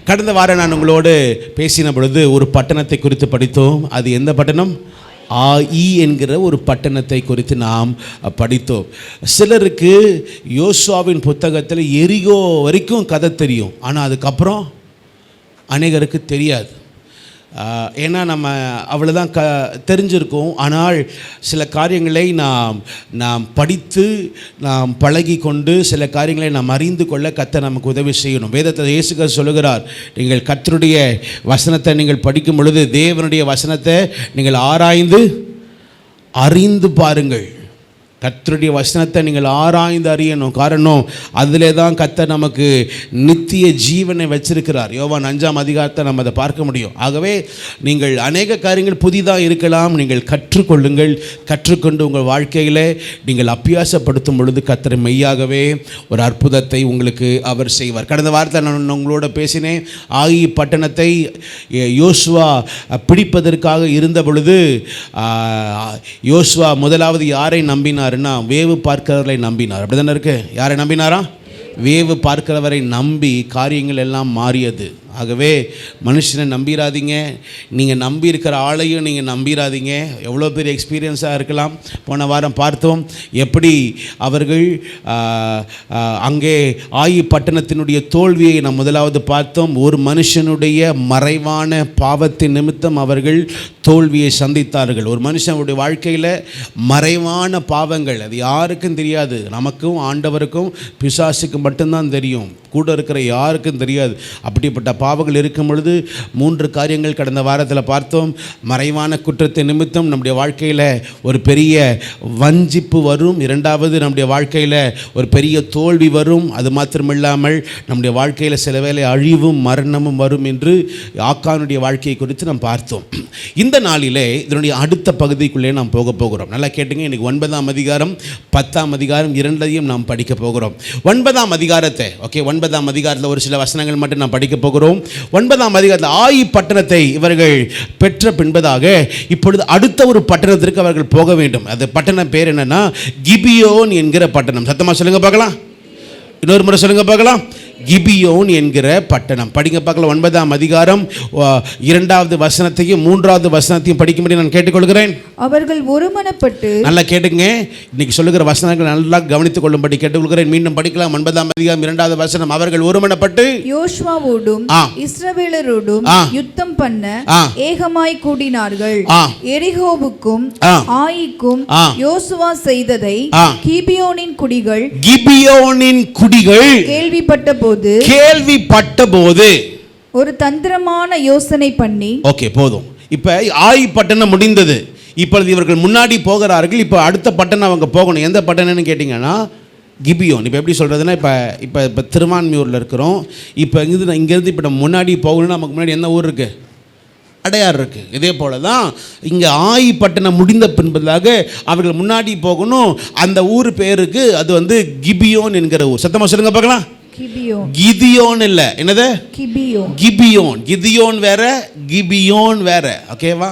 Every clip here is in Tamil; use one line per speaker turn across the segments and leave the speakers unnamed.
கடந்த வாரம் நான் உங்களோடு பேசின பொழுது ஒரு பட்டணத்தை குறித்து படித்தோம். அது எந்த பட்டணம்? ஆயி என்கிற ஒரு பட்டணத்தை குறித்து நாம் படித்தோம். சிலருக்கு யோசுவாவின் புத்தகத்தில் எரிகோ வரைக்கும் கதை தெரியும், ஆனால் அதுக்கப்புறம் அநேகருக்கு தெரியாது. ஏன்னா நம்ம அவ்வளோதான் தெரிஞ்சிருக்கோம். ஆனால் சில காரியங்களை நாம் படித்து நாம் பழகி கொண்டு சில காரியங்களை நாம் அறிந்து கொள்ள கர்த்தர் நமக்கு உதவி செய்யணும். வேதத்தை இயேசு சொல்லுகிறார், நீங்கள் கர்த்தருடைய வசனத்தை நீங்கள் படிக்கும் பொழுது தேவனுடைய வசனத்தை நீங்கள் ஆராய்ந்து அறிந்து பாருங்கள். கர்த்தருடைய வசனத்தை நீங்கள் ஆராய்ந்து அறியணும். காரணம், அதிலே தான் கர்த்தர் நமக்கு நித்திய ஜீவனை வச்சிருக்கிறார். யோவான் 5ஆம் அதிகாரத்தை நம்ம அதை பார்க்க முடியும். ஆகவே நீங்கள் அநேக காரியங்கள் புதிதாக இருக்கலாம், நீங்கள் கற்றுக்கொள்ளுங்கள். கற்றுக்கொண்டு உங்கள் வாழ்க்கையில் நீங்கள் அபியாசப்படுத்தும் பொழுது கர்த்தர் மெய்யாகவே ஒரு அற்புதத்தை உங்களுக்கு அவர் செய்வார். கடந்த வாரத்தை நான் உங்களோட பேசினேன். ஆயி பட்டணத்தை யோசுவா பிடிப்பதற்காக இருந்த பொழுது யோசுவா முதலாவது யாரை நம்பினார்? வேவு பார்க்கிறவரை நம்பினார். அப்படிதானே இருக்கு. யாரை நம்பினாரா? வேவு பார்க்கிறவரை நம்பி காரியங்கள் எல்லாம் மாறியது. ஆகவே மனுஷனை நம்பிடாதீங்க. நீங்கள் நம்பி இருக்கிற ஆளையும் நீங்கள் நம்பிடாதீங்க. எவ்வளோ பெரிய எக்ஸ்பீரியன்ஸாக இருக்கலாம். போன வாரம் பார்த்தோம் எப்படி அவர்கள் அங்கே ஆயி பட்டணத்தினுடைய தோல்வியை நாம் முதலாவது பார்த்தோம். ஒரு மனுஷனுடைய மறைவான பாவத்தின் நிமித்தம் அவர்கள் தோல்வியை சந்தித்தார்கள். ஒரு மனுஷனுடைய வாழ்க்கையில் மறைவான பாவங்கள், அது யாருக்கும் தெரியாது. நமக்கும் ஆண்டவருக்கும் பிசாசுக்கு மட்டும்தான் தெரியும், கூட இருக்கிற யாருக்கும் தெரியாது. அப்படிப்பட்ட பாவங்கள் இருக்கும் பொழுது 3 காரியங்கள் கடந்த வாரத்தில் பார்த்தோம். மறைவான குற்றத்தை நிமித்தம் நம்முடைய வாழ்க்கையில் ஒரு பெரிய வஞ்சிப்பு வரும். 2வது, நம்முடைய வாழ்க்கையில் ஒரு பெரிய தோல்வி வரும். அது மாத்திரமில்லாமல் நம்முடைய வாழ்க்கையில் சில வேளை அழிவும் மரணமும் வரும் என்று ஆக்கானுடைய வாழ்க்கையை குறித்து நாம் பார்த்தோம். இந்த நாளிலே இதனுடைய அடுத்த பகுதிக்குள்ளே நாம் போக போகிறோம். நல்லா கேட்டுங்க. இன்றைக்கி 9ஆம் அதிகாரம் 10ஆம் அதிகாரம் 2ஐயும் நாம் படிக்க போகிறோம். 9ஆம் அதிகாரத்தை 9ஆம் அதிகாரத்தில் ஒரு சில வசனங்கள் மட்டும் நாம் படிக்க போகிறோம். 9ஆம் அதிகாரத்தில் ஆயி பட்டணத்தை இவர்கள் பெற்ற பின்பதாக இப்பொழுது அடுத்த ஒரு பட்டணத்திற்கு அவர்கள் போக வேண்டும். அது பட்டணம் பேர் என்னன்னா கிபியோன் என்கிற பட்டணம். சத்தமாக சொல்லுங்க பார்க்கலாம். இன்னொரு முறை சொல்லுங்க பார்க்கலாம். கிபியோன் என்கிற பட்டணம். படிங்க பார்க்கலாம். 9ஆம் அதிகாரம் 2வது வசனத்தையும் 3வது வசனத்தையும் படிக்கும்படி நான் கேட்டுக்கொள்கிறேன்.
அவர்கள் ஒருமனப்பட்டு,
நல்லா கேட்டுங்க, இன்னைக்கு சொல்லுகிற வசனங்கள் நல்லா கவனித்துக் கொள்ளும்படி கேட்டுக்கொள்கிறேன். மீண்டும் படிக்கலாம். 9ஆம் அதிகாரம் 2வது வசனம். அவர்கள் ஒருமனப்பட்டு
யோசுவாவோடும் இஸ்ரவேலரோடும் யுத்தம் பண்ண ஏகமாய் கூடினார்கள். எரிகோவுக்கும் ஆயிக்கும் யோசுவா செய்ததை கிபியோனின் குடிகள்
கேள்விப்பட்ட போது
ஒரு தந்திரமான யோசனை பண்ணி,
ஓகே போதும். இப்ப ஆயி பட்டணம் முடிந்தது. இப்பொழுது இவர்கள் முன்னாடி போகிறார்கள். இப்போ அடுத்த பட்டணம் அவங்க போகணும். எந்த பட்டணம்னு கேட்டிங்கன்னா கிபியோன். இப்போ எப்படி சொல்கிறதுனா, இப்போ திருவான்மியூரில் இருக்கிறோம். இப்போ இங்கேருந்து இப்போ நம்ம முன்னாடி போகணும்னா நமக்கு முன்னாடி என்ன ஊர் இருக்குது? அடையார் இருக்குது. இதே போல தான் இங்கே ஆயி பட்டணம் முடிந்த பின்பதாக அவர்கள் முன்னாடி போகணும். அந்த ஊர் பேருக்கு அது வந்து கிபியோன் என்கிற ஊர். சத்தமாக சொல்லுங்க பார்க்கலாம். கிதியோன் இல்லை, என்னது? கிபியோன். கிதியோன் வேற, கிபியோன் வேற. ஓகேவா?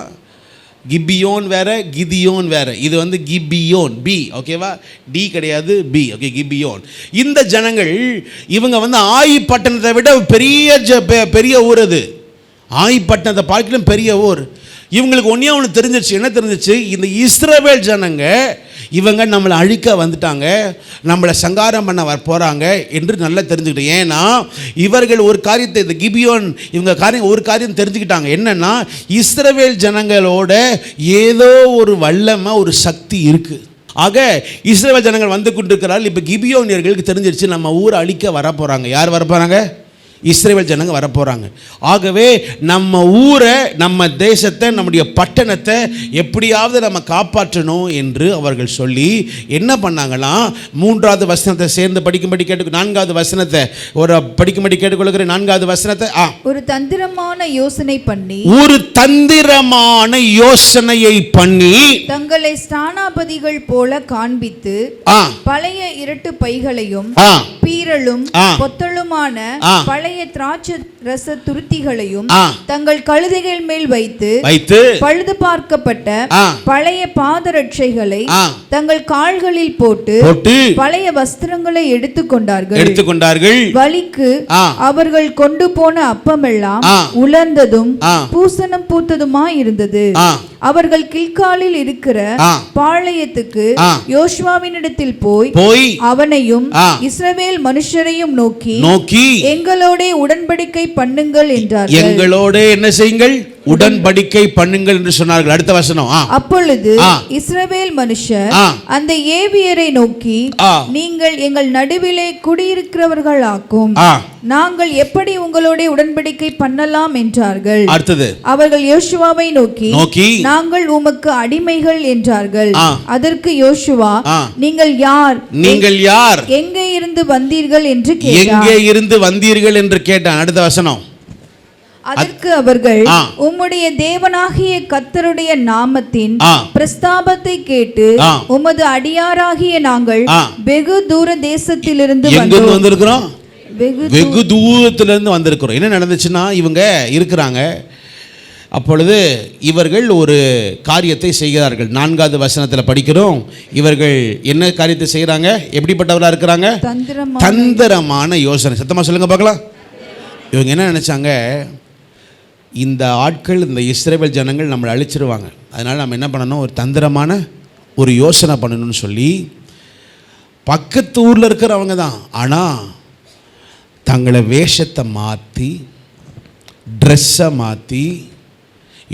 கிபியோன் வேற, கிதியோன் வேற. இது வந்து கிபியோன் பி. ஓகேவா? டி கிடையாது, பி. ஓகே, கிபியோன். இந்த ஜனங்கள் இவங்க வந்து ஆயி பட்டணத்தை விட பெரிய ஊர். அது ஆயி பட்டணத்தை பார்க்கலாம் பெரிய ஊர். இவங்களுக்கு ஒன்று தெரிஞ்சிருச்சு. என்ன தெரிஞ்சிச்சு? இந்த இஸ்ரவேல் ஜனங்க இவங்க நம்மளை அழிக்க வந்துட்டாங்க, நம்மளை சங்காரம் பண்ண போகிறாங்க என்று நல்லா தெரிஞ்சுக்கிட்டேன். ஏன்னா இவர்கள் ஒரு காரியத்தை, இந்த கிபியோன் இவங்க ஒரு காரியம் தெரிஞ்சுக்கிட்டாங்க. என்னென்னா, இஸ்ரவேல் ஜனங்களோட ஏதோ ஒரு வல்லமை, ஒரு சக்தி இருக்குது. ஆக இஸ்ரவேல் ஜனங்கள் வந்து கொண்டிருக்கிறார்கள். இப்போ கிபியோனியர்களுக்கு தெரிஞ்சிருச்சு, நம்ம ஊரை அழிக்க வர போகிறாங்க. யார் வர போகிறாங்க? இஸ்ரவேல் ஜனங்க வரப்போகிறாங்க. ஆகவே நம்ம ஊரை, நம்ம தேசத்தை, நம்முடைய பட்டணத்தை எப்படியாவது நம்ம காப்பாற்றணும் என்று அவர்கள் சொல்லி என்ன பண்ணாங்களாம், 3வது வசனத்தை சேர்ந்து படிக்கும்படி கேட்டு, 4வது வசனத்தை ஒரு படிக்கும்படி கேட்டுக்கொள்கிறேன். 4வது வசனத்தை
ஒரு தந்திரமான யோசனை
பண்ணி
தங்களை ஸ்தானாபதிகள் போல காண்பித்து பழைய இரட்டு பைகளையும் பீரலும் பொத்தலுமான பழைய பழைய திராட்சை ரச துருத்திகளையும்
ஆ.
தங்கள் கழுதைகள் மேல் வைத்து பழுது பார்க்கப்பட்ட பழைய பாதரட்சைகளை தங்கள் கால்களில் போட்டு பழைய வஸ்திரங்களை எடுத்துக்கொண்டார்கள். வழிக்கு அவர்கள் கொண்டு போன அப்பமெல்லாம் உலர்ந்ததும் பூசணம் பூத்ததுமாய் இருந்தது. அவர்கள் கில்காலில் இருக்கிற பாளையத்துக்கு யோசுவாவினிடத்தில் போய் அவனையும் இஸ்ரவேல் மனுஷரையும் நோக்கி எங்களோட உடன்படிக்கை பண்ணுங்கள் என்றார்கள்.
எங்களோட என்ன செய்யுங்கள்? உடன்படிக்கை பண்ணுங்கள் என்று சொன்னார்கள். அடுத்த வசனம்.
அப்பொழுது இஸ்ரவேல் மனுஷர் அந்த ஏவியரை நோக்கி, நீங்கள் எங்கள் நடுவிலே குடியிருக்கிறவர்களாக்கும், நாங்கள் எப்படி உங்களோட உடன்படிக்கை பண்ணலாம் என்றார்கள்.
அடுத்தது,
அவர்கள் யோசுவாவை நோக்கி நாங்கள் உமக்கு அடிமைகள் என்றார்கள். அதற்கு யோசுவா, நீங்கள் யார், எங்கே இருந்து வந்தீர்கள் என்று கேட்டான். அடுத்த வசனம். அதற்கு அவர்கள், உம்முடைய தேவனாகிய கர்த்தருடைய நாமத்தின் பிரஸ்தாபத்தை கேட்டு உமது அடியாராகிய நாங்கள் வெகு தூர தேசத்திலிருந்து
வந்திருக்கிறோம். வெகு தூரத்திலிருந்து வந்திருக்கிறோம். என்ன நடந்துச்சுன்னா, இவங்க இருக்கிறாங்க. அப்பொழுது இவர்கள் ஒரு காரியத்தை செய்கிறார்கள். 4வது வசனத்தில் படிக்கிறோம். இவர்கள் என்ன காரியத்தை செய்கிறாங்க? எப்படிப்பட்டவர்களாக இருக்கிறாங்க? தந்திரமான யோசனை. சத்தமாக சொல்லுங்க பார்க்கலாம். இவங்க என்ன நினைச்சாங்க? இந்த ஆட்கள், இந்த இஸ்ரவேல் ஜனங்கள் நம்மளை அழிச்சிருவாங்க, அதனால் நம்ம என்ன பண்ணணும்? ஒரு தந்திரமான ஒரு யோசனை பண்ணணும்னு சொல்லி, பக்கத்து ஊரில் இருக்கிறவங்க தான், ஆனால் தங்களை வேஷத்தை மாற்றி, ட்ரெஸ்ஸை மாற்றி,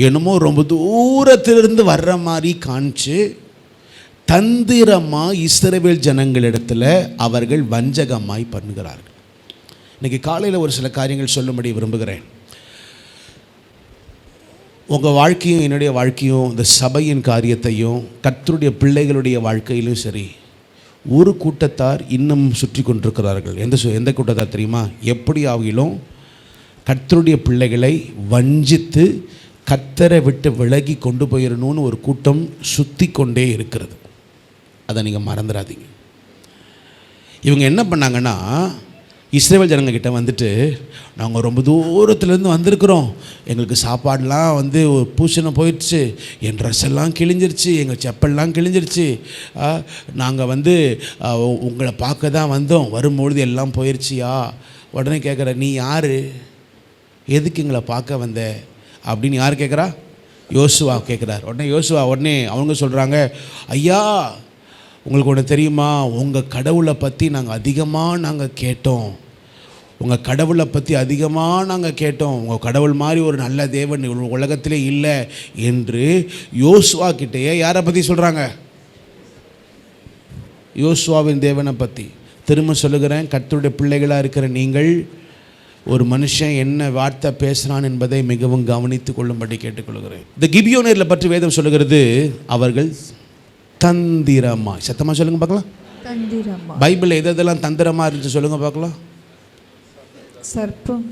என்னமோ ரொம்ப தூரத்திலிருந்து வர்ற மாதிரி காமிச்சு தந்திரமாக இஸ்ரவேல் ஜனங்களிடத்தில் அவர்கள் வஞ்சகமாய் பண்ணுகிறார்கள். இன்றைக்கி காலையில் ஒரு சில காரியங்கள் சொல்லும்படி விரும்புகிறேன். உங்கள் வாழ்க்கையும் என்னுடைய வாழ்க்கையும், இந்த சபையின் காரியத்தையும், கர்த்தருடைய பிள்ளைகளுடைய வாழ்க்கையிலும் சரி, ஒரு கூட்டத்தார் இன்னும் சுற்றி கொண்டிருக்கிறார்கள். எந்த கூட்டத்தார் தெரியுமா? எப்படி ஆகிலும் கர்த்தருடைய பிள்ளைகளை வஞ்சித்து கர்த்தரை விட்டு விலகி கொண்டு போயிடணும்னு ஒரு கூட்டம் சுற்றி கொண்டே இருக்கிறது. அதை நீங்கள் மறந்துடாதீங்க. இவங்க என்ன பண்ணாங்கன்னா, இஸ்ரவேல் ஜனங்கக்கிட்ட வந்துட்டு, நாங்கள் ரொம்ப தூரத்துலேருந்து வந்திருக்கிறோம், எங்களுக்கு சாப்பாடெலாம் பூசணம் போயிடுச்சு, என் ட்ரெஸ் எல்லாம் கிழிஞ்சிருச்சு, எங்கள் செப்பல்லாம் கிழிஞ்சிருச்சு, நாங்கள் உங்களை பார்க்க தான் வந்தோம், வரும்பொழுது எல்லாம் போயிடுச்சியா? உடனே கேட்குற, நீ யார், எதுக்கு எங்களை பார்க்க வந்த அப்படின்னு யார் கேட்குறா? யோசுவா கேட்குறார். உடனே அவங்க சொல்கிறாங்க, ஐயா உங்களுக்கு ஒன்று தெரியுமா, உங்கள் கடவுளை பற்றி நாங்கள் அதிகமாக கேட்டோம், உங்கள் கடவுளை பற்றி அதிகமாக நாங்கள் கேட்டோம், உங்கள் கடவுள் மாதிரி ஒரு நல்ல தேவன் உலகத்திலே இல்லை என்று யோசுவா கிட்டேயே யாரை பற்றி சொல்கிறாங்க? யோசுவாவின் தேவனை பற்றி. திரும்ப சொல்லுகிறேன், கர்த்தருடைய பிள்ளைகளாக இருக்கிற நீங்கள், ஒரு மனுஷன் என்ன வார்த்தை பேசுகிறான் என்பதை மிகவும் கவனித்து கொள்ளும்படி கேட்டுக்கொள்கிறேன். இந்த கிபியோனியர்களை பற்றி வேதம் சொல்லுகிறது, அவர்கள் தந்திரமா. சத்தமாக சொல்லுங்க பார்க்கலாம்.
தந்திரமா.
பைபிள் எதெல்லாம் தந்திரமாக இருந்துச்சு சொல்லுங்க பார்க்கலாம்.
சர்ப்பம்.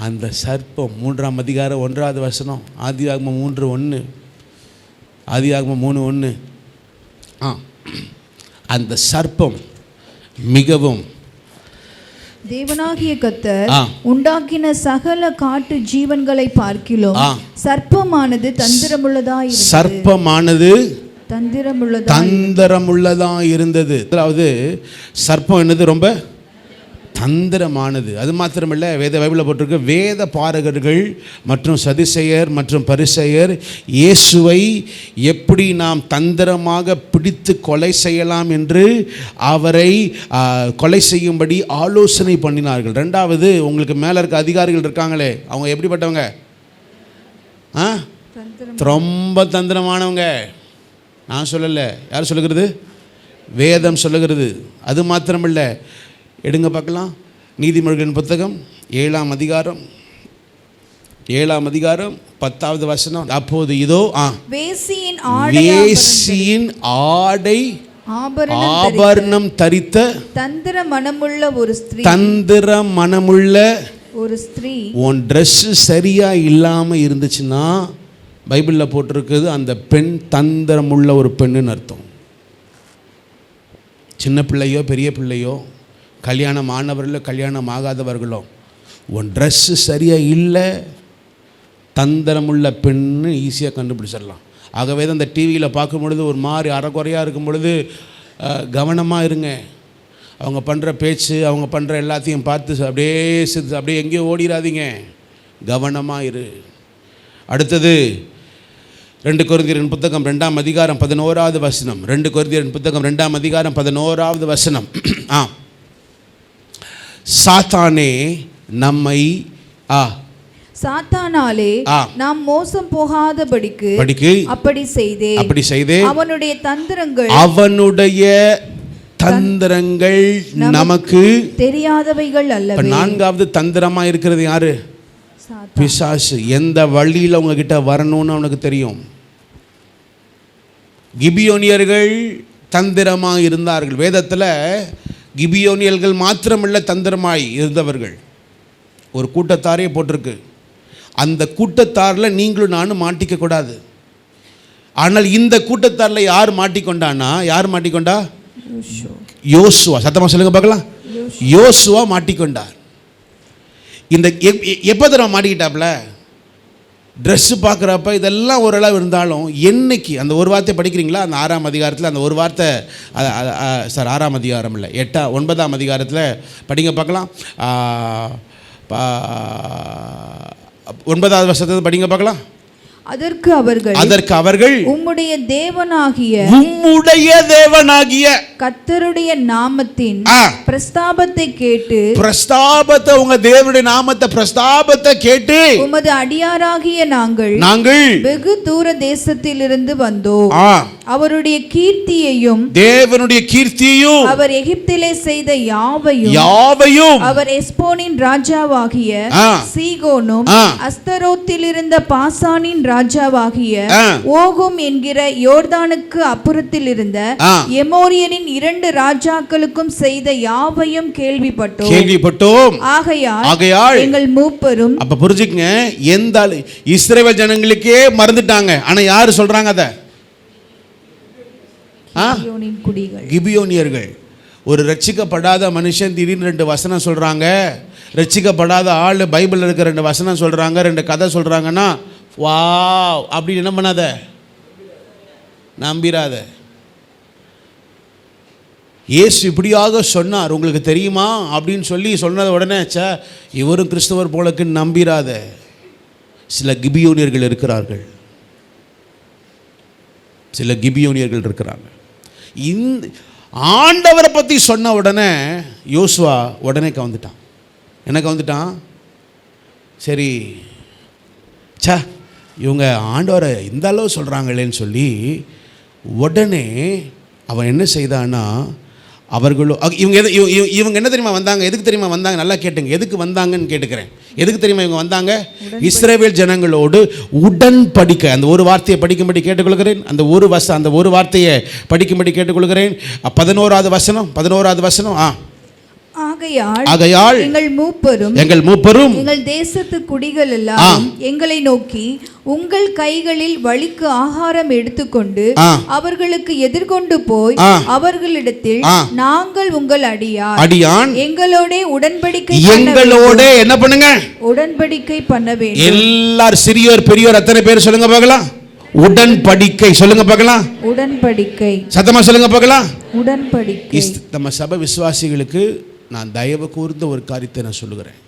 அந்த சர்ப்பம் 3ஆம் அதிகாரம் 1வது வசனம், ஆதியாகமம் 3:1, ஆதியாகமம் 3:1. அந்த சர்ப்பம் மிகவும்
தேவனாகிய கர்த்தர் உண்டாக்கின சகல காட்டு ஜீவன்களை பார்க்கிலும் சர்ப்பமானது
தந்திரமுள்ளதா இருந்தது. அதாவது சர்ப்பம் என்னது? ரொம்ப தந்திரமானது. அது மாத்திரமல்ல, பைபிளில் போட்டிருக்கு, வேத பாரகர்கள் மற்றும் சதுசேயர் மற்றும் பரிசேயர் இயேசுவை எப்படி நாம் தந்திரமாக பிடித்து கொலை செய்யலாம் என்று அவரை கொலை செய்யும்படி ஆலோசனை பண்ணினார்கள். 2வது, உங்களுக்கு மேலே இருக்க அதிகாரிகள் இருக்காங்களே, அவங்க எப்படிப்பட்டவங்க? ரொம்ப தந்திரமானவங்க. நான் சொல்லலை, யார் சொல்லுகிறது? வேதம் சொல்லுகிறது. அது மாத்திரமல்ல, எடுங்க பார்க்கலாம், நீதிமொழிகளின் புத்தகம் 7ஆம் அதிகாரம் 10வது வசனம். அப்போது இதோ
வேசியின்
ஆடை ஆபரணம் தரித்த தந்திர மனமுள்ள ஒரு ஸ்திரீ உன் ட்ரெஸ் சரியா இல்லாமல் இருந்துச்சுன்னா, பைபிளில் போட்டிருக்குது, அந்த பெண் தந்திரமுள்ள ஒரு பெண்ணுன்னு அர்த்தம். சின்ன பிள்ளையோ பெரிய பிள்ளையோ கல்யாணம் ஆனவர்களும் கல்யாணம் ஆகாதவர்களும் உன் ட்ரெஸ்ஸு சரியாக இல்லை, தந்திரமுள்ள பெண்ணு ஈஸியாக கண்டுபிடிச்சிடலாம். ஆகவே தான் அந்த டிவியில் பார்க்கும் பொழுது ஒரு மாதிரி அறகுறையாக இருக்கும் பொழுது கவனமாக இருங்க. அவங்க பண்ணுற பேச்சு, அவங்க பண்ணுற எல்லாத்தையும் பார்த்து அப்படியே எங்கேயோ ஓடிடாதீங்க, கவனமாக இரு. அடுத்தது 2 கொரிந்தியரின் புத்தகம் 2ஆம் அதிகாரம் 11வது வசனம். 2 கொரிந்தியரின் புத்தகம் 2ஆம் அதிகாரம் 11வது வசனம். சாத்தானே நம்மை
சாத்தானாலே நாம் மோசம் போகாதபடிக்கு அப்படி செய்தே அவனுடைய தந்திரங்கள் நமக்கு தெரியாதவைகள் அல்ல.
4வது தந்திரமா இருக்கிறது யாரு? பிசாசு. எந்த வழியில் உங்ககிட்ட வரணும்னு அவனுக்கு தெரியும். கிபியோனியர்கள் தந்திரமாக இருந்தார்கள். வேதத்தில் கிபியோனியர்கள் மாத்திரமல்ல தந்திரமாய் இருந்தவர்கள். ஒரு கூட்டத்தாரே போட்டிருக்கு. அந்த கூட்டத்தாரில் நீங்களும் நானும் மாட்டிக்க கூடாது. ஆனால் இந்த கூட்டத்தாரில் யார் மாட்டிக்கொண்டானா? யார் மாட்டிக்கொண்டா? யோசுவா. சத்தமாக சொல்லுங்க பார்க்கலாம். யோசுவா மாட்டிக்கொண்டார். இந்த எப்போ தடவை மாட்டிக்கிட்டாப்புல? ட்ரெஸ்ஸு பார்க்குறப்ப இதெல்லாம் ஓரளவு இருந்தாலும் என்னைக்கு அந்த ஒரு வார்த்தை படிக்கிறீங்களா? அந்த 6ஆம் அதிகாரத்தில் அந்த ஒரு வார்த்தை, சார் 6ஆம் அதிகாரம் இல்லை, 9ஆம் அதிகாரத்தில் படிங்க பார்க்கலாம். 9வது வசனத்தை படிங்க பார்க்கலாம்.
அதற்கு அவர்கள் உம்முடைய தேவனாகிய கர்த்தருடைய நாமத்தின் பிரஸ்தாபத்தை
உங்க தேவனுடைய நாமத்தை பிரஸ்தாபத்தை கேட்டு
உமது அடியாராகிய நாங்கள் வெகு தூர தேசத்திலிருந்து வந்தோம். அவருடைய கீர்த்தியையும்
தேவனுடைய கீர்த்தியையும்
அவர் எகிப்திலே செய்த யாவையும் அவர் எஸ்போனின் ராஜாவாகிய சீகோனும் அஸ்தரோத்தில் இருந்த பாசானின் ராஜாவாகிய ஓகும் என்கிற யோர்தானுக்கு அப்புறத்தில் இருந்த எமோரியனின் 2 ராஜாக்களுக்கும் செய்த யாவையும் கேள்விப்பட்டோம். ஆகையால் எங்கள் மூப்பரும். அப்ப புரிஞ்சுக்கங்க, எந்த இஸ்ரவேல் ஜனங்களுக்கே மறந்துட்டாங்க. ஆனா யாரு சொல்றாங்க? அத கிபியோனியர்கள். ஒரு ரட்சிக்கப்படாத மனுஷன் திடீர்னு 2 வசனம் சொல்றாங்க. ரட்சிக்கப்படாத ஆள் பைபிள் இருக்க 2 வசனம் சொல்றாங்க, 2 கதை சொல்றாங்கன்னா வாவ் அப்படின்னு என்ன பண்ணாத, நம்பிராத. இயேசு இப்படியாக சொன்னார், உங்களுக்கு தெரியுமா அப்படின்னு சொல்லி சொன்னத உடனே இவரும் கிறிஸ்தவர் போலக்கு நம்பிராத. சில கிபியோனியர்கள் இருக்கிறார்கள். இந்த ஆண்டவரை பற்றி சொன்ன உடனே யோசுவா உடனே கவுந்துட்டான். என்ன கவுந்துட்டான்? சரி, இவங்க ஆண்டவரை இந்த அளவு சொல்கிறாங்களேன்னு சொல்லி உடனே அவன் என்ன செய்தான்னா, அவர்களும் இவங்க என்ன தெரியுமா வந்தாங்க? எதுக்கு தெரியுமா வந்தாங்க? நல்லா கேட்டுங்க, எதுக்கு வந்தாங்கன்னு கேட்டுக்கிறேன். எதுக்கு தெரியுமா இவங்க வந்தாங்க? இஸ்ரவேல் ஜனங்களோடு உடன்படிக்கை. அந்த ஒரு வார்த்தையை படிக்கும்படி கேட்டுக்கொள்கிறேன். அந்த ஒரு வார்த்தையை படிக்கும்படி கேட்டுக்கொள்கிறேன். 11வது வசனம். ஆகையால் எங்கள் மூப்பரும் எங்கள் தேசத்து குடிகள் எல்லாம் எங்களை நோக்கி உங்கள் கைகளில் வழிக்கு ஆகாரம் எடுத்துக்கொண்டு அவர்களுக்கு எதிர்கொண்டு போய் அவர்களிடத்தில் நாங்கள் உங்கள் அடியான் எங்களோட உடன்படிக்கை என்ன பண்ணுங்க? உடன்படிக்கை பண்ண வேண்டும். எல்லாரும் சிறியோர் பெரியோர் அத்தனை பேர் சொல்லுங்க பார்க்கலாம். உடன்படிக்கை சொல்லுங்க பார்க்கலாம். உடன்படிக்கை சத்தமா சொல்லுங்க பார்க்கலாம். உடன்படிக்கை. நம்ம சபை விசுவாசிகளுக்கு நான் தயவு கூர்ந்த ஒரு காரியத்தை நான் சொல்லுகிறேன்.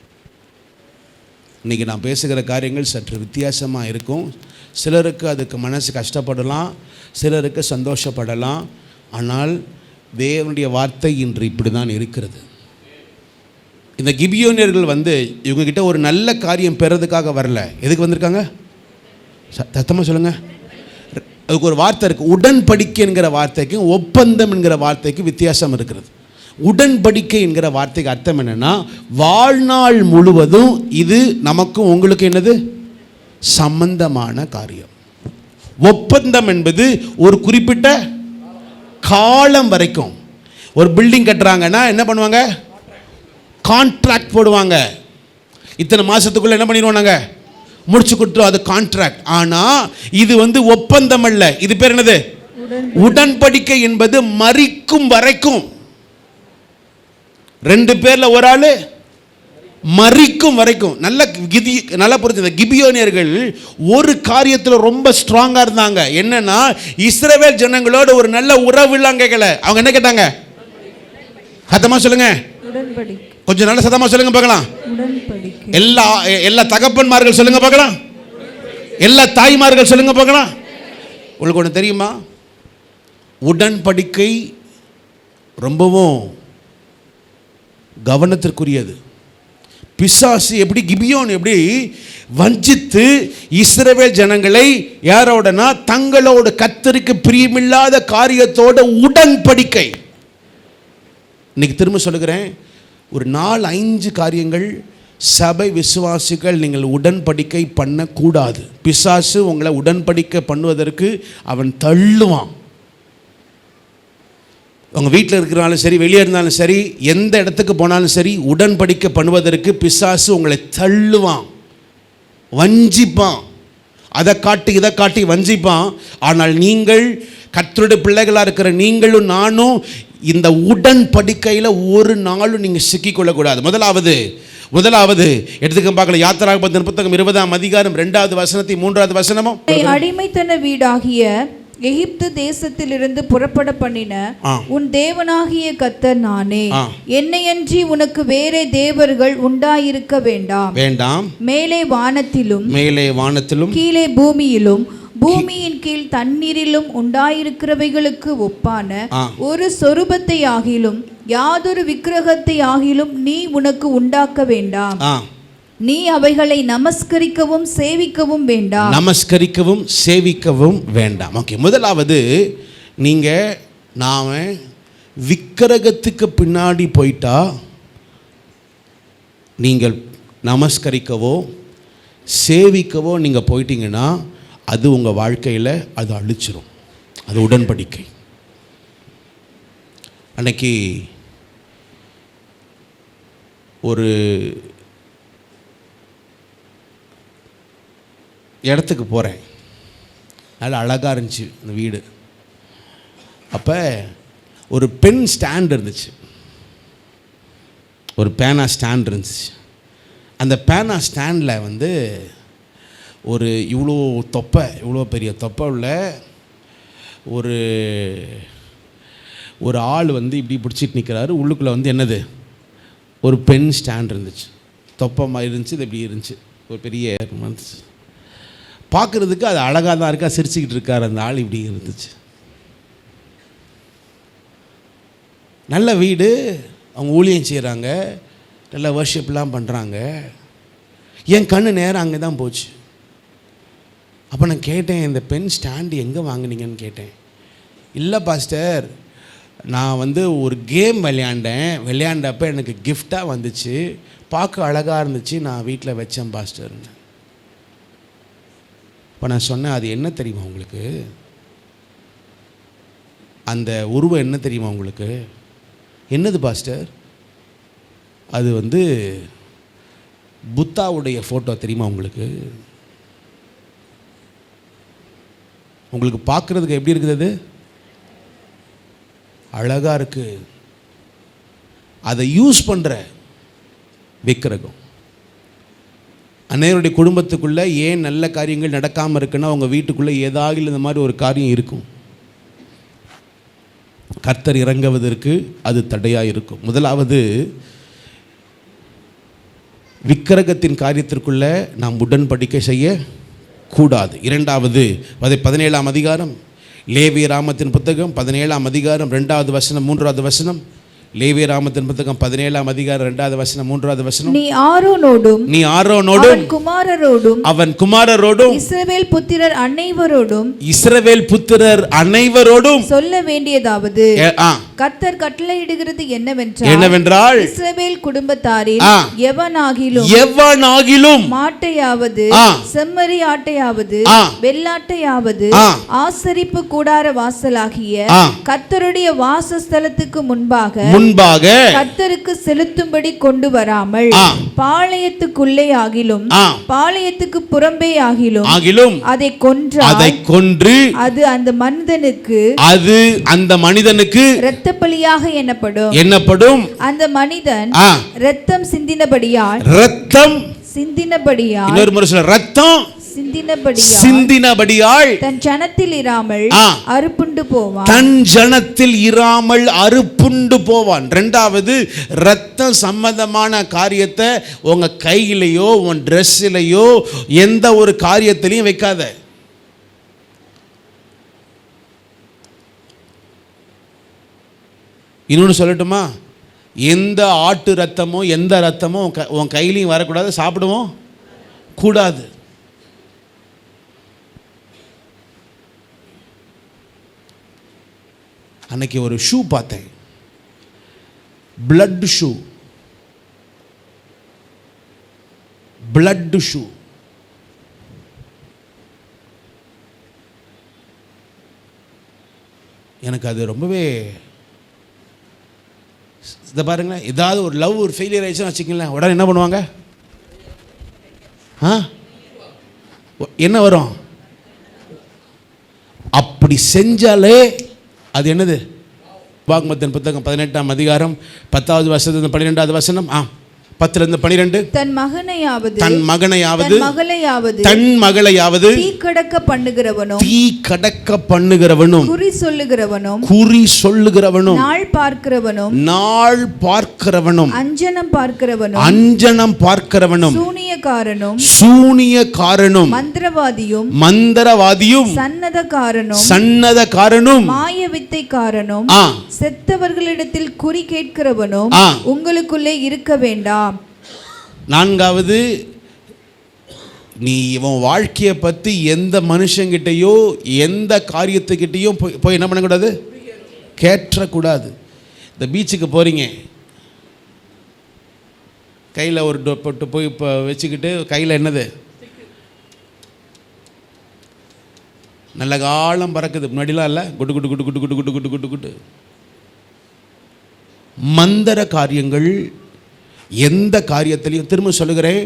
இன்றைக்கி நான் பேசுகிற காரியங்கள் சற்று வித்தியாசமாக இருக்கும். சிலருக்கு அதுக்கு மனசு கஷ்டப்படலாம், சிலருக்கு சந்தோஷப்படலாம். ஆனால் தேவனுடைய வார்த்தை இன்று இப்படி தான் இருக்கிறது. இந்த கிபியோனியர்கள் இவங்ககிட்ட ஒரு நல்ல காரியம் பெறதுக்காக வரல. எதுக்கு வந்திருக்காங்க? சத்தமாக சொல்லுங்கள். அதுக்கு ஒரு வார்த்தை இருக்குது. உடன்படிக்கை என்கிற வார்த்தைக்கும் ஒப்பந்தம் என்கிற வார்த்தைக்கும் வித்தியாசம் இருக்கிறது. உடன்படிக்கை என்கிற வார்த்தைக்கு அர்த்தம் என்னன்னா, வாழ்நாள் முழுவதும் இது நமக்கும் உங்களுக்கு என்னது சம்பந்தமான காரியம். ஒப்பந்தம் என்பது ஒரு குறிப்பிட்ட காலம் வரைக்கும். ஒரு பில்டிங் கட்டுறாங்கன்னா என்ன பண்ணுவாங்க? கான்ட்ராக்ட் போடுவாங்க. இத்தனை மாசத்துக்குள்ள என்ன பண்ணிடுவோம், நாங்கள் முடிச்சு கொடுத்துருவோம். அது கான்ட்ராக்ட். ஆனால் இது ஒப்பந்தம் அல்ல. இது பேர் என்னது? உடன்படிக்கை என்பது மரிக்கும் வரைக்கும்.
2 பேர்ல ஒரு ஆளு மரிக்கும் வரைக்கும். நல்லா புரிஞ்சு. கிபியோனியர்கள் ஒரு காரியத்தில் ரொம்ப ஸ்ட்ராங்கா இருந்தாங்க. என்னன்னா, இஸ்ரவேல் ஜனங்களோட ஒரு நல்ல உறவு இல்லாம கேட்கல. அவங்க என்ன கேட்டாங்க? சத்தமா சொல்லுங்க. கொஞ்சம் நல்ல சத்தமா சொல்லுங்க பார்க்கலாம். எல்லா தகப்பன்மார்கள் சொல்லுங்க பார்க்கலாம். எல்லா தாய்மார்கள் சொல்லுங்க பார்க்கலாம். உங்களுக்கு ஒன்று தெரியுமா? உடன்படிக்கை ரொம்பவும் கவனத்திற்குரியது. பிசாசு எப்படி கிபியோன் எப்படி வஞ்சித்து இஸ்ரவேல் ஜனங்களை யாரோடனா தங்களோட கர்த்தருக்கு பிரியமில்லாத காரியத்தோட உடன்படிக்கை. இன்னைக்கு திரும்ப சொல்லுகிறேன், ஒரு 4-5 காரியங்கள் சபை விசுவாசிகள் நீங்கள் உடன்படிக்கை பண்ணக்கூடாது. பிசாசு உங்களை உடன்படிக்கை பண்ணுவதற்கு அவன் தள்ளுவான். உங்கள் வீட்டில் இருக்கிறனாலும் சரி, வெளியே இருந்தாலும் சரி, எந்த இடத்துக்கு போனாலும் சரி, உடன்படிக்கை பண்ணுவதற்கு பிசாசு உங்களை தள்ளுவான், வஞ்சிப்பான். அதை காட்டி இதை காட்டி வஞ்சிப்பான். ஆனால் நீங்கள் கர்த்தருடைய பிள்ளைகளாக இருக்கிற நீங்களும் நானும் இந்த உடன்படிக்கையில் ஒரு நாளும் நீங்கள் சிக்கிக்கொள்ளக்கூடாது. முதலாவது எடுத்துக்க பார்க்கல. யாத்திராகமத்தின் புத்தகம் 20ஆம் அதிகாரம் 2வது வசனத்தை 3வது வசனமும்,
அடிமைத்தன வீடாகிய எகிப்து தேசத்திலிருந்து புறப்பட பண்ணின உன் தேவனாகிய கர்த்தர் நானே. என்னையன்றி உனக்கு வேறே தேவர்கள் உண்டாயிருக்க வேண்டாம். மேலே வானத்திலும் கீழே பூமியின் கீழ் தண்ணீரிலும் உண்டாயிருக்கிறவைகளுக்கு ஒப்பான ஒரு சொரூபத்தை ஆகிலும் யாதொரு விக்கிரகத்தை ஆகிலும் நீ உனக்கு உண்டாக்க வேண்டாம். நீ அவைகளை நமஸ்கரிக்கவும் சேவிக்கவும் வேண்டாம். ஓகே, முதலாவது நாம விக்கிரகத்துக்கு பின்னாடி போயிட்டா நீங்கள் நமஸ்கரிக்கவோ சேவிக்கவோ நீங்கள் போயிட்டீங்கன்னா அது உங்கள் வாழ்க்கையில் அது அழிச்சிரும். அது உடன்படிக்கை. அன்னைக்கு ஒரு இடத்துக்கு போகிறேன். நல்லா அழகாக இருந்துச்சு அந்த வீடு. அப்போ ஒரு பென் ஸ்டாண்ட் இருந்துச்சு, ஒரு பேனா ஸ்டாண்ட் இருந்துச்சு. அந்த பேனா ஸ்டாண்டில் இவ்வளோ பெரிய தொப்பை உள்ள ஒரு ஆள் இப்படி பிடிச்சிட்டு நிற்கிறாரு. உள்ளுக்குள்ளே என்னது, ஒரு பென் ஸ்டாண்ட் இருந்துச்சு. தொப்பை மாதிரி இருந்துச்சு. இது இப்படி இருந்துச்சு, ஒரு பெரிய இருந்துச்சு. பார்க்குறதுக்கு அது அழகாக தான் இருக்கா, சிரிச்சுக்கிட்டு இருக்கார் அந்த ஆள். இப்படி இருந்துச்சு. நல்ல வீடு, அவங்க ஊழியம் செய்கிறாங்க, நல்ல வர்ஷிப்லாம் பண்ணுறாங்க. என் கண்ணு நேரம் அங்கே தான் போச்சு. அப்போ நான் கேட்டேன், இந்த பென் ஸ்டாண்டு எங்கே வாங்கினீங்கன்னு கேட்டேன். இல்லை பாஸ்டர், நான் ஒரு கேம் விளையாண்டப்போ எனக்கு கிஃப்டாக வந்துச்சு, பார்க்க அழகாக இருந்துச்சு, நான் வீட்டில் வச்சேன் பாஸ்டர்னு. இப்போ நான் சொன்னேன், அது என்ன தெரியுமா உங்களுக்கு? அந்த உருவம் என்ன தெரியுமா உங்களுக்கு? என்னது பாஸ்டர்? அது புத்தாவுடைய ஃபோட்டோ தெரியுமா உங்களுக்கு? உங்களுக்கு பார்க்குறதுக்கு எப்படி இருக்குது? அது அழகாக இருக்குது. அதை யூஸ் பண்ணுற விக்கிரகம். அன்னையருடைய குடும்பத்துக்குள்ளே ஏன் நல்ல காரியங்கள் நடக்காமல் இருக்குன்னா, அவங்க வீட்டுக்குள்ளே ஏதாவது இந்த மாதிரி ஒரு காரியம் இருக்கும். கர்த்தர் இறங்குவதற்கு அது தடையாக இருக்கும். முதலாவது, விக்கிரகத்தின் காரியத்திற்குள்ளே நாம் உடன்படிக்கை செய்யக்கூடாது. இரண்டாவது, 17ஆம் அதிகாரம் லேவியராமத்தின் புத்தகம் 17ஆம் அதிகாரம் 2வது வசனம் 3வது வசனம். லேவியராமத்தின் புத்தகம் 17ஆம் அதிகாரம் 2வது வசனம் 3வது வசனம். நீ ஆரோனோடும் அவன் குமாரரோடும் இஸ்ரவேல் புத்திரர் அனைவரோடும் சொல்ல வேண்டியதாவது, கர்த்தர் கட்டளையிடுகிறது என்னவென்றால் இஸ்ரவேல் குடும்பத்தாரில் எவனாகிலும் மாட்டையாவது செம்மறி ஆட்டையாவது வெள்ளாட்டையாவது ஆசரிப்பு கூடார வாசலாகிய கர்த்தருடைய வாசஸ்தலத்துக்கு முன்பாக
முன்பாக
கர்த்தருக்கு செலுத்தும்படி கொண்டு வராமல் பாளையத்துக்குள்ளே ஆகிலும் பாளையத்துக்கு புறம்பே ஆகிலும் அதை கொன்று அது அந்த மனிதனுக்கு இரத்த பலியாக எண்ணப்படும். அந்த மனிதன் இரத்தம் சிந்தினபடியால்
இன்னொரு முறை சொல்ல, ரத்தம் சிந்தினபடியால்
தன் ஜனத்தில் இராமல் அறுப்புண்டு போவான். இரண்டாவது, ரத்தம் சம்பந்தமான காரியத்தை உங்க கையிலையோ உன் ட்ரெஸ்ஸிலையோ எந்த ஒரு காரியத்திலையும் வைக்காத. இன்னொன்று சொல்லட்டுமா, எந்த ஆட்டு ரத்தமோ எந்த ரத்தமோ உன் கையிலையும் வரக்கூடாது, சாப்பிடுவோம் கூடாது. அன்னைக்கு ஒரு ஷூ பார்த்தேன், பிளட் ஷூ. எனக்கு அது ரொம்பவே, இதை பாருங்களேன், ஏதாவது ஒரு லவ் ஒரு ஃபெயிலியர் ஆயிடுச்சுன்னு வச்சுக்கங்களேன், உடனே என்ன பண்ணுவாங்க? என்ன வரும்? அப்படி செஞ்சாலே அது என்னது? வாக்குமத்தின் புத்தகம் 18ஆம் அதிகாரம் 10வது வசனம் 12வது வசனம் 10 12. தன் மகளையாவது தீக்கடக்க
பண்ணுகிறவனும் குறி சொல்லுகிறவனும் நாள் பார்க்கிறவனும் அஞ்சனம் பார்க்கிறவனும் சூனியக்காரனும் மந்திரவாதியும் சன்னதக்காரனும்
மாயவித்தைக்காரனும் செத்தவர்களிடத்தில் குறி கேட்கிறவனும் உங்களுக்குள்ளே இருக்க வேண்டாம்.
நான்காவது, நீ இவன் வாழ்க்கையை பற்றி எந்த மனுஷங்கிட்டையோ எந்த காரியத்துக்கிட்டையோ போய் என்ன பண்ணக்கூடாது? கேட்டக்கூடாது. இந்த பீச்சுக்கு போகிறீங்க, கையில் ஒரு பொட்டு போய் இப்போ வச்சுக்கிட்டு கையில் என்னது? நல்ல காலம் பறக்குது, முன்னாடிலாம் இல்லை, குட்டு குட்டு குட்டு குட்டு குட்டு குட்டு குட்டு குட்டு குட்டு. மந்திர காரியங்கள் எந்த காரியத்திலையும், திரும்ப சொல்லுகிறேன்,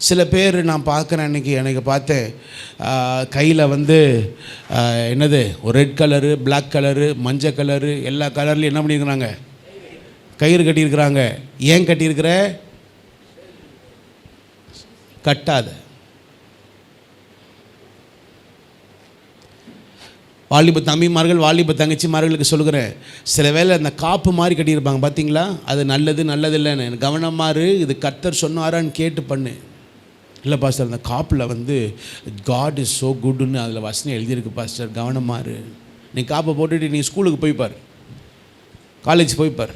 சில பேர் நான் பார்க்குறேன், எனக்கு பார்த்தேன், கையில் என்னது, ஒரு ரெட் கலரு, பிளாக் கலரு, மஞ்சள் கலரு, எல்லா கலர்லையும் என்ன பண்ணியிருக்கிறாங்க? கயிறு கட்டியிருக்கிறாங்க. ஏன் கட்டியிருக்கிற? கட்டாத. வாலிப தம்பிமார்கள், வாலிப தங்கச்சிமார்களுக்கு சொல்லுகிறேன், சில வேளை அந்த காப்பு மாதிரி கட்டியிருப்பாங்க பார்த்தீங்களா, அது நல்லது இல்லைன்னு கவனமாறு, இது கர்த்தர் சொன்னாரான்னு கேட்டு பண்ணு. இல்லை பாஸ்டர், அந்த காப்பில் காட் இஸ் ஸோ குட்னு அதில் வசனம் எழுதியிருக்கு பாஸ்டர், கவனமாறு. நீ காப்பை போட்டுட்டு நீ ஸ்கூலுக்கு போய்ப்பார், காலேஜ் போய்ப்பார்.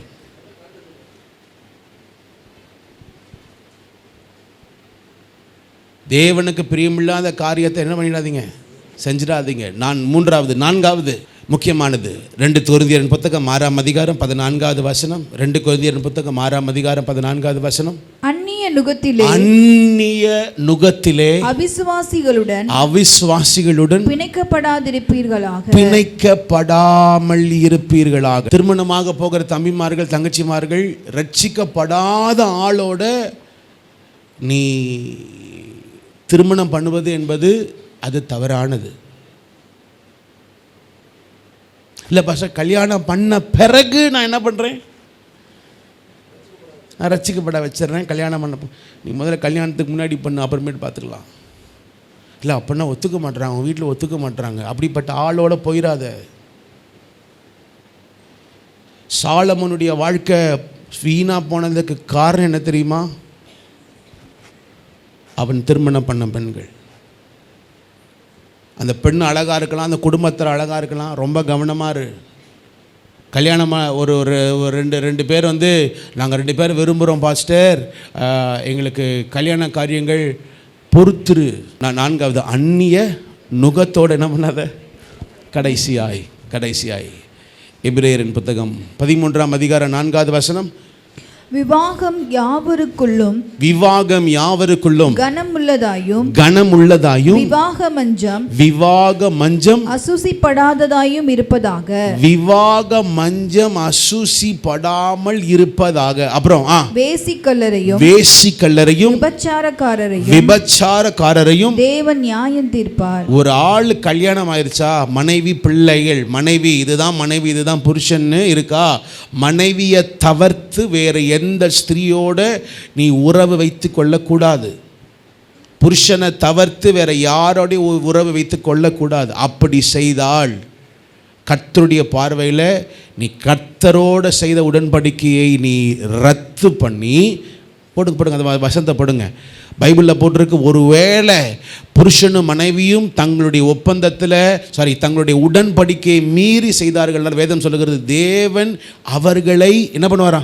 தேவனுக்கு பிரியமில்லாத காரியத்தை என்ன பண்ணிடாதீங்க, செஞ்சிடாதீங்க. நான்காவது முக்கியமானது 2 கொரிந்தியர் புத்தகம் 6ஆம் அதிகாரம் 14வது வசனம். 2 கொரிந்தியர் புத்தகம் 6ஆம் அதிகாரம் 14வது வசனம்.
அந்நிய
நுகத்திலே அவிசுவாசிகளுடன் பிணைக்கப்படாமல் இருப்பீர்களாக. திருமணமாக போகிற தம்பிமார்கள் தங்கச்சிமார்கள், ரட்சிக்கப்படாத ஆளோட நீ திருமணம் பண்ணுவது என்பது அது தவறானது. இல்லை பாஸ்டர், கல்யாணம் பண்ண பிறகு நான் என்ன பண்ணுறேன்? நான் ரட்சிக்கப்பட வச்சிடுறேன், கல்யாணம் பண்ண. நீ முதல்ல கல்யாணத்துக்கு முன்னாடி பண்ணு, அப்புறமேட்டு பார்த்துக்கலாம். இல்லை அப்படின்னா ஒத்துக்க மாட்டுறாங்க, அவங்க வீட்டில் ஒத்துக்க மாட்டுறாங்க. அப்படிப்பட்ட ஆளோட போயிடாத. சாலமோனுடைய வாழ்க்கை வீணாக போனதுக்கு காரணம் என்ன தெரியுமா? அவன் திருமணம் பண்ண பெண்கள். அந்த பெண் அழகாக இருக்கலாம், அந்த குடும்பத்தில் அழகாக இருக்கலாம், ரொம்ப கவனமாக இரு. கல்யாணமாக ஒரு ரெண்டு பேர் நாங்கள் 2 பேர் விரும்புகிறோம் பாஸ்டர், எங்களுக்கு கல்யாண காரியங்கள் பொறுத்துரு. நான்காவது, அந்நிய நுகத்தோடு என்ன பண்ணாத. கடைசியாய் எபிரேயரின் புத்தகம் 13ஆம் அதிகாரம் 4வது வசனம்.
விவாகம் யாவருக்குள்ளும்
கனமுள்ளதாயும் விவாக மஞ்சம்
அசுசிப்படாததாயும் இருப்பதாக.
அசுசிப்படாமல் இருப்பதாக. அப்புறம்
வேசிக்கல்லரையும்
விபச்சாரக்காரரையும்
தேவன் நியாயம் தீர்ப்பார்.
ஒரு ஆள் கல்யாணம் ஆயிருச்சா, மனைவி பிள்ளைகள், மனைவி இதுதான் மனைவி இதுதான் புருஷன்னு இருக்கா, மனைவியை தவிர்த்து வேற எந்த ஸ்திரீயோட நீ உறவு வைத்து கொள்ளக்கூடாது. புருஷனை தவிர்த்து வேற யாரோட உறவு வைத்து கொள்ளக்கூடாது. அப்படி செய்தால் கர்த்தருடைய பார்வையில் நீ கர்த்தரோடு செய்த உடன்படிக்கையை நீ ரத்து பண்ணி போடுங்க அந்த வசனத்தை போடுங்க. பைபிளில் போட்டிருக்கு, ஒருவேளை புருஷனும் மனைவியும் தங்களுடைய ஒப்பந்தத்தில் தங்களுடைய உடன்படிக்கையை மீறி செய்தார்கள், வேதம் சொல்லுகிறது தேவன் அவர்களை என்ன பண்ணுவாரா?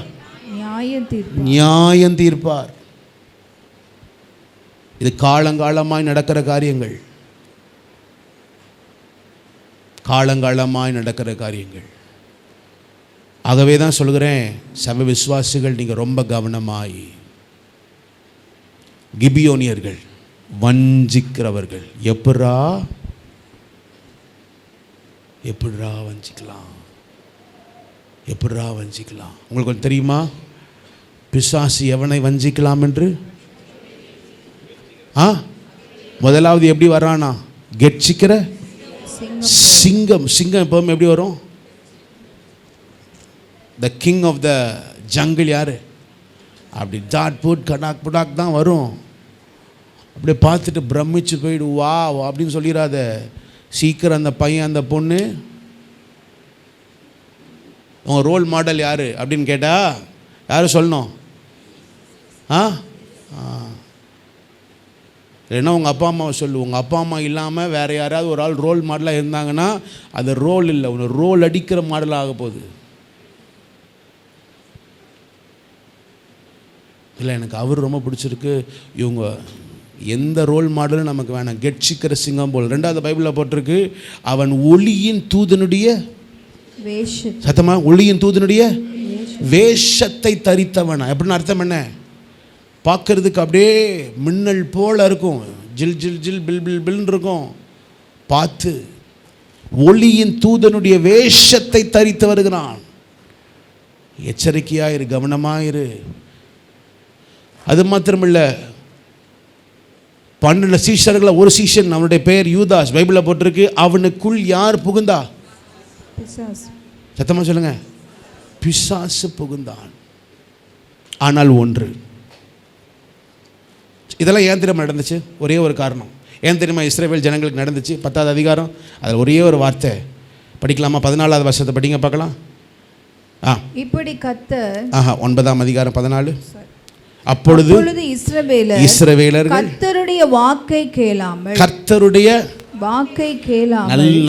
நியாயம் தீர்ப்பார். இது காலங்காலமாய் நடக்கிற காரியங்கள், காலங்காலமாய் நடக்கிற காரியங்கள். ஆகவே தான் சொல்கிறேன், சபை விசுவாசிகள் நீங்கள் ரொம்ப கவனமாய். கிபியோனியர்கள் வஞ்சிக்கிறவர்கள், எப்படா வஞ்சிக்கலாம்? உங்களுக்கு கொஞ்சம் தெரியுமா பிசாசு எவனை வஞ்சிக்கலாம் என்று? முதலாவது எப்படி வரானா? கெட்சிக்கிற சிங்கம். சிங்கம் எப்பவுமே எப்படி வரும்? The king of the jungle யாரு? அப்படி ஜாட் புட் கடாக் புடாக் தான் வரும். அப்படியே பார்த்துட்டு பிரமிச்சு போயிடு, வா அப்படின்னு சொல்லிடாத. சீக்கிரம் அந்த பையன் அந்த பொண்ணு உங்கள் ரோல் மாடல் யார் அப்படின்னு கேட்டால் யார் சொல்லணும்? இல்லைன்னா உங்கள் அப்பா அம்மாவை சொல்லு. உங்கள் அப்பா அம்மா இல்லாமல் வேறு யாராவது ஒரு ஆள் ரோல் மாடலாக இருந்தாங்கன்னா அது ரோல் இல்லை, ஒன்று ரோல் அடிக்கிற மாடலாக ஆக போகுது. இல்லை எனக்கு அவர் ரொம்ப பிடிச்சிருக்கு, இவங்க எந்த ரோல் மாடலும் நமக்கு வேணாம், கெட்சிக்கிற சிங்கம் போல். ரெண்டாவது பைபிளில் போட்டிருக்கு, அவன் ஒளியின் தூதனுடைய சத்தமாக ஒளியின் தூதனுடைய வேஷத்தை தரித்தவனா. எப்படின்னு அர்த்தம் என்ன? பார்க்கறதுக்கு அப்படியே மின்னல் போல் இருக்கும், ஜில் ஜில் ஜில் பில் பில் பில்னு இருக்கும். பார்த்து ஒளியின் தூதனுடைய வேஷத்தை தரித்து வருகிறான். எச்சரிக்கையாயிரு, கவனமாயிரு. அது மாத்திரமில்லை, 12 சீஷர்களை ஒரு சீஷன், அவனுடைய பெயர் யூதாஸ். பைபிளில் போட்டிருக்கு, அவனுக்குள் யார் புகுந்தா? சத்தமாக சொல்லுங்க, பிசாசு புகுந்தான். ஆனால் ஒன்று, இதெல்லாம் ஏன் தெரியுமா நடந்துச்சு? ஒரே ஒரு காரணம். ஏன் தெரியுமா இஸ்ரவேல் ஜனங்களுக்கு நடந்துச்சு? 10வது அதிகாரம், அதில் ஒரே ஒரு வார்த்தை படிக்கலாமா? 14வது வருஷத்தை படிங்க பார்க்கலாம்.
இப்படி கர்த்தர்
9ஆம் அதிகாரம் 14. அப்பொழுது இஸ்ரவேலர்கள் கர்த்தருடைய வாக்கை கேளாமல்.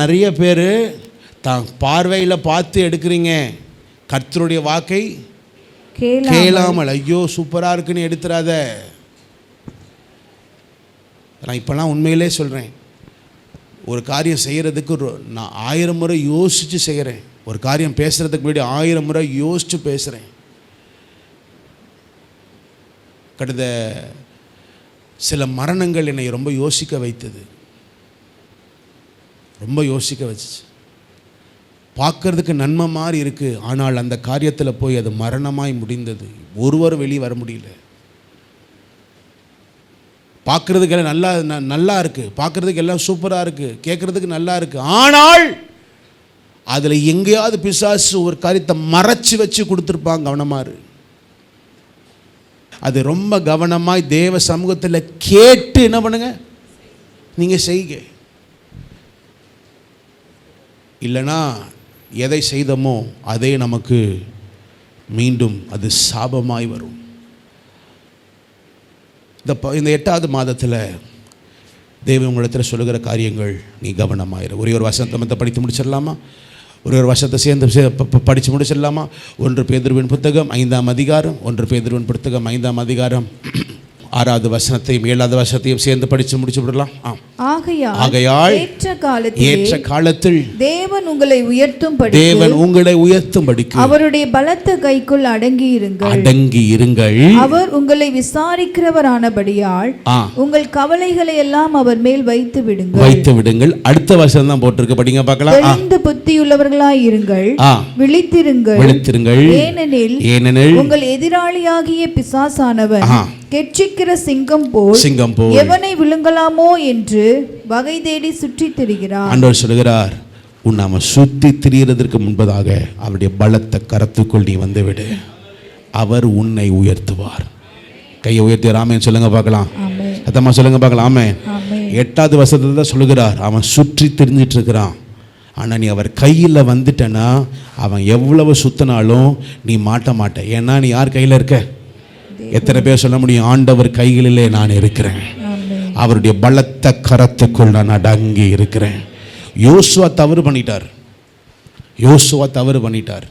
நிறைய பேர் தான் பார்வையில் பார்த்து எடுக்கிறீங்க, கர்த்தருடைய வாக்கை கேளாமல். ஐயோ சூப்பராக இருக்குன்னு எடுத்துறாத. நான் இப்போலாம் உண்மையிலே சொல்கிறேன், ஒரு காரியம் செய்கிறதுக்கு நான் 1000 முறை யோசித்து செய்கிறேன். ஒரு காரியம் பேசுகிறதுக்கு முன்னாடி 1000 முறை யோசித்து பேசுகிறேன். கடந்த சில மரணங்கள் என்னை ரொம்ப யோசிக்க வைத்தது, ரொம்ப யோசிக்க வச்சிச்சு. பார்க்கறதுக்கு நன்மை மாதிரி இருக்குது, ஆனால் அந்த காரியத்தில் போய் அது மரணமாய் முடிந்தது. ஒருவரும் வெளியே வர முடியல. பார்க்குறதுக்கு எல்லாம் நல்லா இருக்குது, பார்க்குறதுக்கு எல்லாம் சூப்பராக இருக்குது, கேட்குறதுக்கு நல்லா இருக்குது. ஆனால் அதில் எங்கேயாவது பிசாசு ஒரு காரியத்தை மறைச்சி வச்சு கொடுத்துருப்பாங்க. கவனமாக இரு. அது ரொம்ப கவனமாய் தேவ சமூகத்தில் கேட்டு என்ன பண்ணுங்க, நீங்கள் செய்க. இல்லைனா எதை செய்தோமோ அதே நமக்கு மீண்டும் அது சாபமாய் வரும். இந்த 8வது மாதத்தில் தேவன் உங்களிடத்தில் சொல்லுகிற காரியங்கள் நீ கவனமாயிரு. ஒரே ஒரு வசனத்தை படித்து முடிச்சிடலாமா? ஒரு வருஷத்தை சேர்ந்து படித்து முடிச்சிடலாமா? 1 பேதுருவின் புத்தகம் 5ஆம் அதிகாரம், 1 பேதுருவின் புத்தகம் 5ஆம் அதிகாரம் 6வது வசனத்தையும் 7வது வசனத்தையும் சேர்ந்து படித்து முடிச்சு விடலாம். ஆகையால் ஏற்ற காலத்தில்
தேவன் உங்களை உயர்த்தும்படிக்கு
அவருடைய பலத்த கைக்குள் அடங்கி இருங்கள்.
அவர் உங்களை விசாரிக்கிறவரானபடியால் உங்கள் கவலைகளை எல்லாம் அவர் மேல் வைத்து விடுங்கள்.
அடுத்த வசனம் தான் போட்டிருக்கு, படிங்க பார்க்கலாம்.
தெளிந்த புத்தியுள்ளவர்களாய் இருங்கள், விழித்திருங்கள். ஏனெனில் உங்கள் எதிராளியாகிய பிசாசானவன் கெர்ச்சிக்கிற சிங்கம் போல் எவனை விழுங்கலாமோ என்று வகை தேடி சுற்றி திரிகிறார்.
ஆண்டவர் சொல்கிறார், உன்னை சுற்றி திரியறதற்கு முன்பதாக அவருடைய பலத்த கரத்துக்குள் நீ வந்துவிடு, அவர் உன்னை உயர்த்துவார். கையை உயர்த்தி ஆமென் சொல்லுங்க பார்க்கலாம். சத்தமா சொல்லுங்க பார்க்கலாம். ஆமென். 8வது வசனத்துல தான் சொல்லுகிறார், அவன் சுற்றி திரிஞ்சிட்டு இருக்கிறான். ஆனால் நீ அவர் கையில் வந்துட்டனா அவன் எவ்வளவு சுத்தினாலும் நீ மாட்ட. ஏன்னா நீ யார் கையில் இருக்க? எத்தனை பேர் சொல்ல முடியும்? ஆண்டவர் கைகளிலே நான் இருக்கிறேன், அவருடைய பலத்த கரத்துக்குள் நான் அடங்கி இருக்கிறேன். யோசுவா தவறு பண்ணிட்டார்.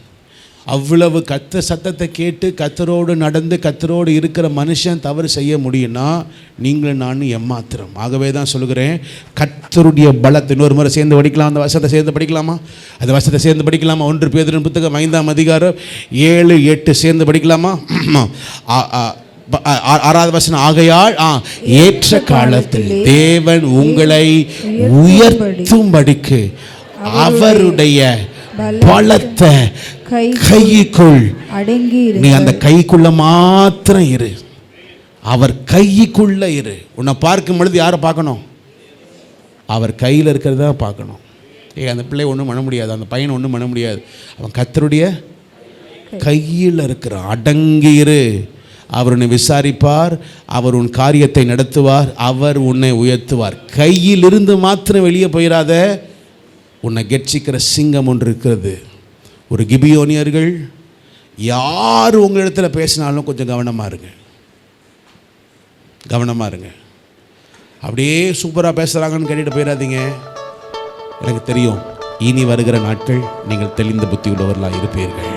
அவ்வளவு கர்த்தர் சத்தத்தை கேட்டு கர்த்தரோடு நடந்து கர்த்தரோடு இருக்கிற மனுஷன் தவறு செய்ய முடியும்னா நீங்களும் நானும் எம்மாத்திரம். ஆகவே தான் சொல்லுகிறேன், கர்த்தருடைய பலத்தை இன்னொரு முறை சேர்ந்து படிக்கலாம். அந்த வசனத்தை சேர்ந்து படிக்கலாமா? அந்த வசனத்தை சேர்ந்து படிக்கலாமா? 1 பேதுரு புத்தகம் 5ஆம் அதிகாரம் 7, 8 சேர்ந்து படிக்கலாமா? 6வது வசனம், ஆகையால் ஏற்ற காலத்தில் தேவன் உங்களை உயர்த்தும்படிக்கு அவருடைய பலத்த கைக்குள் நீ அந்த கைக்குள்ள மாத்திரம் இரு, அவர் கைக்குள்ள இரு. உன்னை பார்க்கும் பொழுது யாரை பார்க்கணும்? அவர் கையில் இருக்கிறத பார்க்கணும். அந்த பிள்ளை ஒன்றும் பண்ண முடியாது, அந்த பையன் ஒன்றும் பண்ண முடியாது. அவன் கர்த்தருடைய கையில் இருக்கிறான். அடங்கி இரு, அவர் உன்னை விசாரிப்பார், அவர் உன் காரியத்தை நடத்துவார், அவர் உன்னை உயர்த்துவார். கையிலிருந்து மாத்திரம் வெளியே போயிடாத, உன்னை கெர்ச்சிக்கிற சிங்கம் ஒன்று இருக்கிறது. ஒரு கிபியோனியர்கள் யார் உங்களிடத்தில் பேசினாலும் கொஞ்சம் கவனமாக இருங்க. அப்படியே சூப்பராக பேசுகிறாங்கன்னு கேட்டுட்டு போயிடாதீங்க. எனக்கு தெரியும், இனி வருகிற நாட்கள் நீங்கள் தெளிந்த புத்தி உள்ளவர்களாக இருப்பீர்கள்.